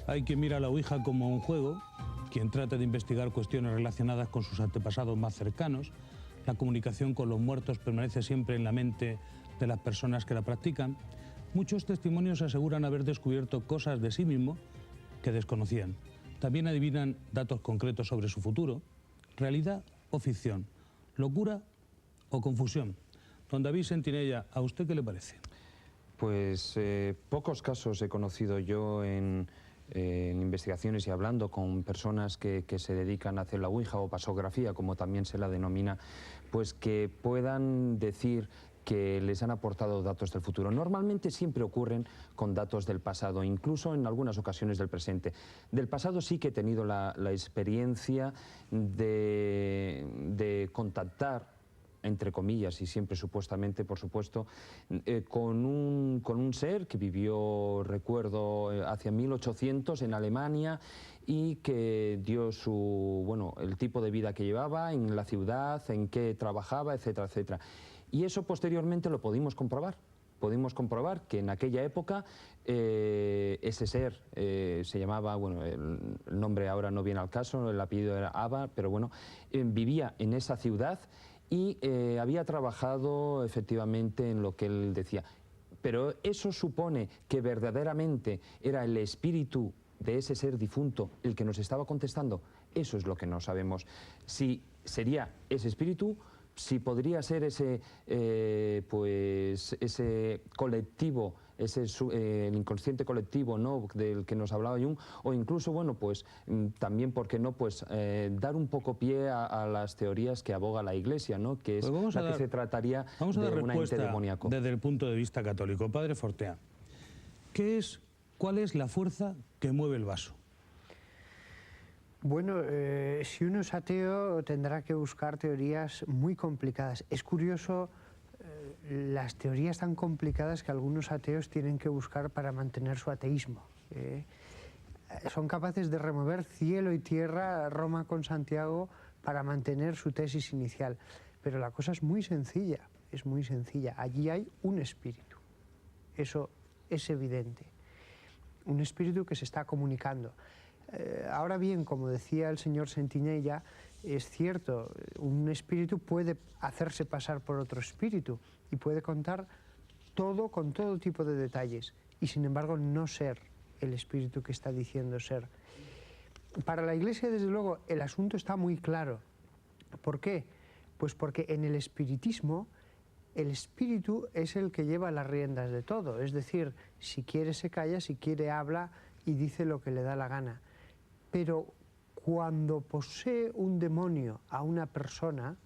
Hay quien mira a la Ouija como un juego, quien trata de investigar cuestiones relacionadas con sus antepasados más cercanos. La comunicación con los muertos permanece siempre en la mente de las personas que la practican. Muchos testimonios aseguran haber descubierto cosas de sí mismos que desconocían. También adivinan datos concretos sobre su futuro, realidad o ficción, locura o confusión. Don David Sentinella, ¿a usted qué le parece? Pues pocos casos he conocido yo en investigaciones y hablando con personas que se dedican a hacer la Ouija o pasografía, como también se la denomina, pues que puedan decir que les han aportado datos del futuro. Normalmente siempre ocurren con datos del pasado, incluso en algunas ocasiones del presente. Del pasado sí que he tenido la experiencia de contactar, entre comillas, y siempre supuestamente, por supuesto, con un ser que vivió, recuerdo, hacia 1800 en Alemania y que dio el tipo de vida que llevaba en la ciudad, en qué trabajaba, etcétera, etcétera. Y eso posteriormente lo pudimos comprobar. Pudimos comprobar que en aquella época ese ser se llamaba, el nombre ahora no viene al caso, el apellido era Aba, pero bueno, vivía en esa ciudad y había trabajado efectivamente en lo que él decía. Pero eso supone que verdaderamente era el espíritu de ese ser difunto el que nos estaba contestando. Eso es lo que no sabemos. Si sería ese espíritu, si podría ser ese colectivo, el inconsciente colectivo, ¿no?, del que nos hablaba Jung, o incluso, también, ¿por qué no?, dar un poco pie a las teorías que aboga la Iglesia, ¿no?, que es que se trataría de un ente demoníaco. Desde el punto de vista católico. Padre Fortea, ¿cuál es la fuerza que mueve el vaso? Bueno, si uno es ateo tendrá que buscar teorías muy complicadas. Es curioso las teorías tan complicadas que algunos ateos tienen que buscar para mantener su ateísmo. Son capaces de remover cielo y tierra, Roma con Santiago, para mantener su tesis inicial. Pero la cosa es muy sencilla, es muy sencilla. Allí hay un espíritu, eso es evidente. Un espíritu que se está comunicando. Ahora bien, como decía el señor Sentinella, es cierto, un espíritu puede hacerse pasar por otro espíritu y puede contar todo con todo tipo de detalles y sin embargo no ser el espíritu que está diciendo ser. Para la Iglesia, desde luego, el asunto está muy claro. ¿Por qué? Pues porque en el espiritismo el espíritu es el que lleva las riendas de todo, es decir, si quiere se calla, si quiere habla y dice lo que le da la gana. Pero cuando posee un demonio a una persona,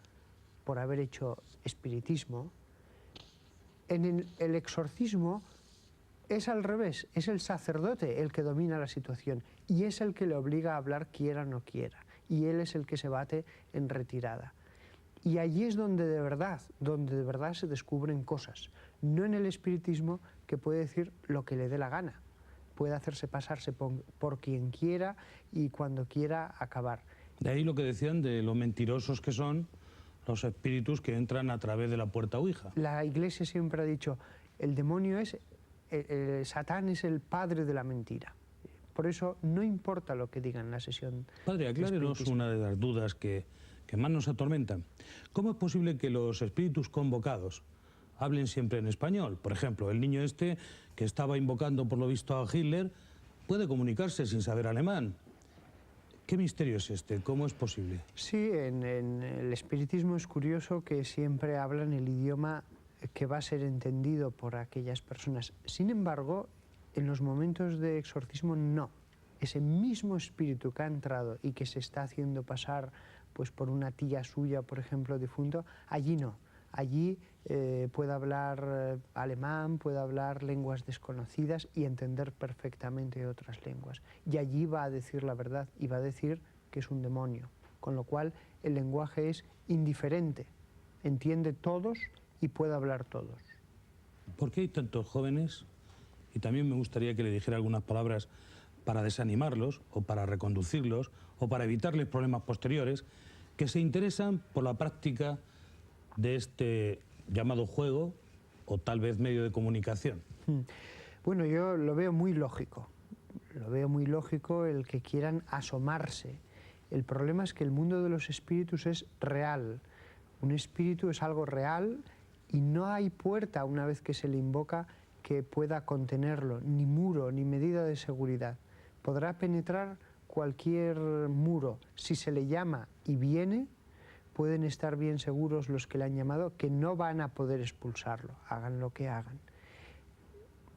por haber hecho espiritismo, en el exorcismo es al revés, es el sacerdote el que domina la situación y es el que le obliga a hablar quiera o no quiera, y él es el que se bate en retirada. Y allí es donde de verdad se descubren cosas, no en el espiritismo, que puede decir lo que le dé la gana. Puede hacerse pasarse por quien quiera y cuando quiera acabar. De ahí lo que decían de lo mentirosos que son los espíritus que entran a través de la puerta Ouija. La Iglesia siempre ha dicho, el demonio Satán es el padre de la mentira. Por eso no importa lo que digan en la sesión. Padre, aclárenos una de las dudas que más nos atormentan. ¿Cómo es posible que los espíritus convocados hablen siempre en español? Por ejemplo, el niño este que estaba invocando por lo visto a Hitler puede comunicarse sin saber alemán. ¿Qué misterio es este? ¿Cómo es posible? Sí, en el espiritismo es curioso que siempre hablan el idioma que va a ser entendido por aquellas personas. Sin embargo, en los momentos de exorcismo no. Ese mismo espíritu que ha entrado y que se está haciendo pasar pues, por una tía suya, por ejemplo, difunto, allí no. Allí puede hablar alemán, puede hablar lenguas desconocidas y entender perfectamente otras lenguas. Y allí va a decir la verdad y va a decir que es un demonio. Con lo cual el lenguaje es indiferente, entiende todos y puede hablar todos. ¿Por qué hay tantos jóvenes? Y también me gustaría que le dijera algunas palabras para desanimarlos o para reconducirlos o para evitarles problemas posteriores, que se interesan por la práctica de este llamado juego o tal vez medio de comunicación. Bueno, yo lo veo muy lógico. Lo veo muy lógico el que quieran asomarse. El problema es que el mundo de los espíritus es real. Un espíritu es algo real y no hay puerta, una vez que se le invoca, que pueda contenerlo, ni muro, ni medida de seguridad. Podrá penetrar cualquier muro. Si se le llama y viene, pueden estar bien seguros los que le han llamado que no van a poder expulsarlo, hagan lo que hagan.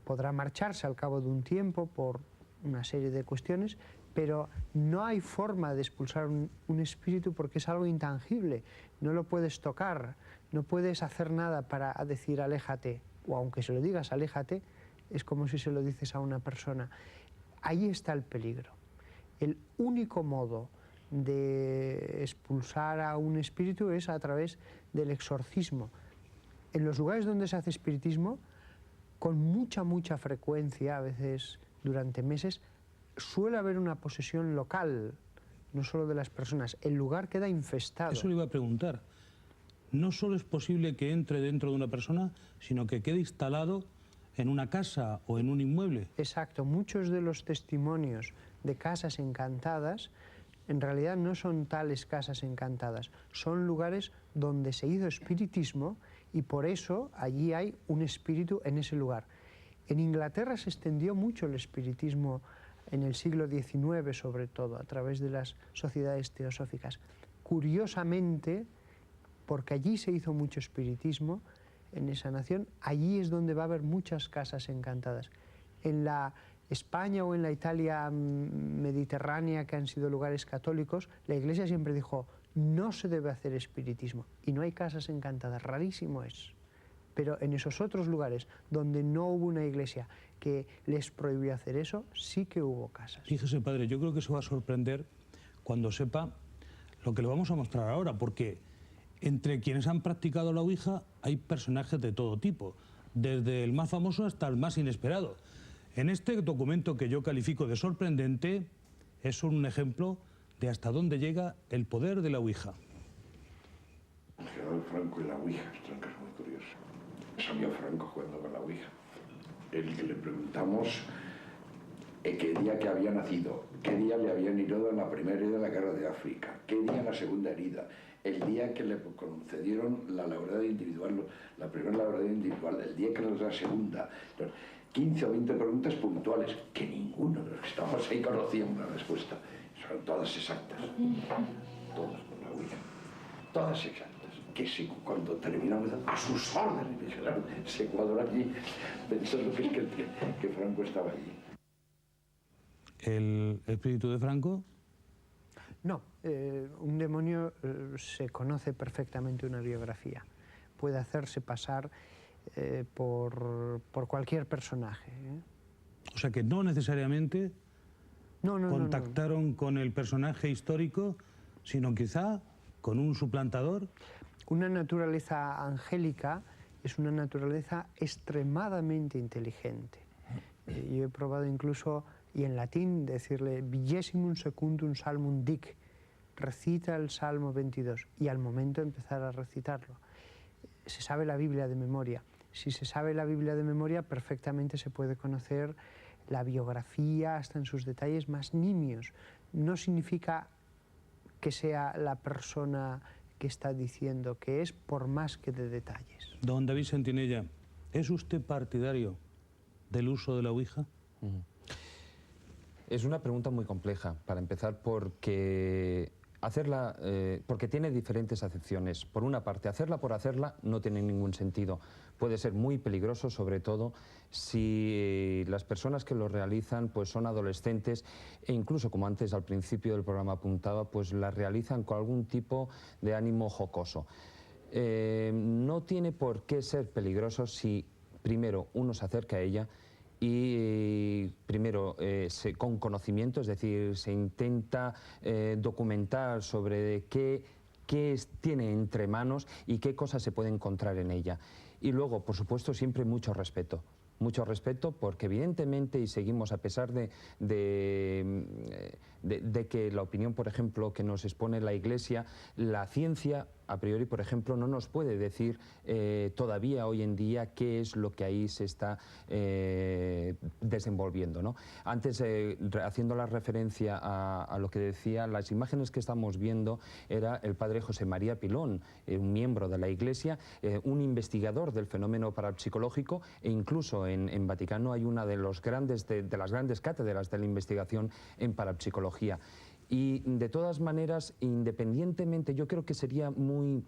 Podrá marcharse al cabo de un tiempo por una serie de cuestiones, pero no hay forma de expulsar un espíritu porque es algo intangible, no lo puedes tocar, no puedes hacer nada para decir aléjate, o aunque se lo digas aléjate, es como si se lo dices a una persona. Ahí está el peligro. El único modo de expulsar a un espíritu es a través del exorcismo. En los lugares donde se hace espiritismo, con mucha frecuencia, a veces durante meses, suele haber una posesión local, no solo de las personas. El lugar queda infestado. Eso le iba a preguntar. No solo es posible que entre dentro de una persona, sino que quede instalado en una casa o en un inmueble. Exacto. Muchos de los testimonios de casas encantadas en realidad no son tales casas encantadas, son lugares donde se hizo espiritismo y por eso allí hay un espíritu en ese lugar. En Inglaterra se extendió mucho el espiritismo en el siglo XIX, sobre todo, a través de las sociedades teosóficas. Curiosamente, porque allí se hizo mucho espiritismo, en esa nación, allí es donde va a haber muchas casas encantadas. En la España o en la Italia mediterránea, que han sido lugares católicos, la Iglesia siempre dijo, no se debe hacer espiritismo, y no hay casas encantadas, rarísimo es. Pero en esos otros lugares donde no hubo una iglesia que les prohibió hacer eso, sí que hubo casas. Fíjese, padre, yo creo que se va a sorprender cuando sepa lo que le vamos a mostrar ahora, porque entre quienes han practicado la Ouija hay personajes de todo tipo, desde el más famoso hasta el más inesperado. En este documento que yo califico de sorprendente, es un ejemplo de hasta dónde llega el poder de la Ouija. El general Franco y la Ouija, esto es un caso muy curioso. Salió Franco jugando con la Ouija. El que le preguntamos qué día que había nacido, qué día le habían herido en la primera herida de la guerra de África, qué día en la segunda herida, el día que le concedieron la laureada individual, la primera laureada individual, el día que le la segunda. 15 o 20 preguntas puntuales que ninguno de los que estábamos ahí conocía una respuesta. Son todas exactas. Todas por la Ouija. Todas exactas. Que si cuando terminamos a sus órdenes, dijeron, ese cuadro allí, pensando que es que Franco estaba allí. ¿El espíritu de Franco? No, un demonio se conoce perfectamente una biografía. Puede hacerse pasar por cualquier personaje. O sea que no necesariamente contactaron con el personaje histórico, sino quizá con un suplantador. Una naturaleza angélica es una naturaleza extremadamente inteligente. Yo he probado incluso, y en latín, decirle Vigesimum secundum salmum dic, recita el Salmo 22, y al momento empezar a recitarlo. Se sabe la Biblia de memoria. Si se sabe la Biblia de memoria, perfectamente se puede conocer la biografía hasta en sus detalles más nimios. No significa que sea la persona que está diciendo que es, por más que de detalles. Don David Sentinella, ¿es usted partidario del uso de la Ouija? Es una pregunta muy compleja, para empezar, porque porque tiene diferentes acepciones. Por una parte, hacerla por hacerla no tiene ningún sentido. Puede ser muy peligroso, sobre todo si las personas que lo realizan pues son adolescentes e incluso, como antes al principio del programa apuntaba, pues la realizan con algún tipo de ánimo jocoso. No tiene por qué ser peligroso si primero uno se acerca a ella y primero con conocimiento, es decir, se intenta documentar sobre qué tiene entre manos y qué cosas se puede encontrar en ella. Y luego, por supuesto, siempre mucho respeto. mucho respeto, porque evidentemente, y seguimos a pesar de que la opinión, por ejemplo, que nos expone la Iglesia, la ciencia a priori, por ejemplo, no nos puede decir todavía hoy en día qué es lo que ahí se está desenvolviendo, ¿no? Antes, haciendo la referencia a lo que decía, las imágenes que estamos viendo era el padre José María Pilón, un miembro de la Iglesia, un investigador del fenómeno parapsicológico, e incluso en Vaticano hay una de las grandes cátedras de la investigación en parapsicología. Y de todas maneras, independientemente, yo creo que sería muy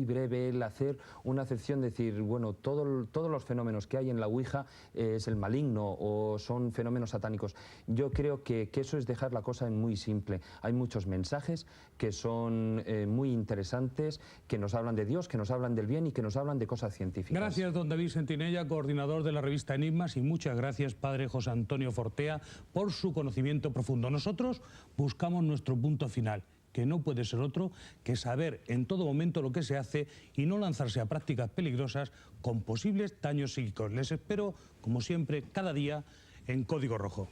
breve el hacer una acepción, decir, bueno, todos los fenómenos que hay en la Ouija es el maligno o son fenómenos satánicos. Yo creo que eso es dejar la cosa muy simple. Hay muchos mensajes que son muy interesantes, que nos hablan de Dios, que nos hablan del bien y que nos hablan de cosas científicas. Gracias, don David Sentinella, coordinador de la revista Enigmas, y muchas gracias, padre José Antonio Fortea, por su conocimiento profundo. Nosotros buscamos nuestro punto final, que no puede ser otro que saber en todo momento lo que se hace y no lanzarse a prácticas peligrosas con posibles daños psíquicos. Les espero, como siempre, cada día en Código Rojo.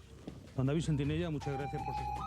Don David Sentinella, muchas gracias por su...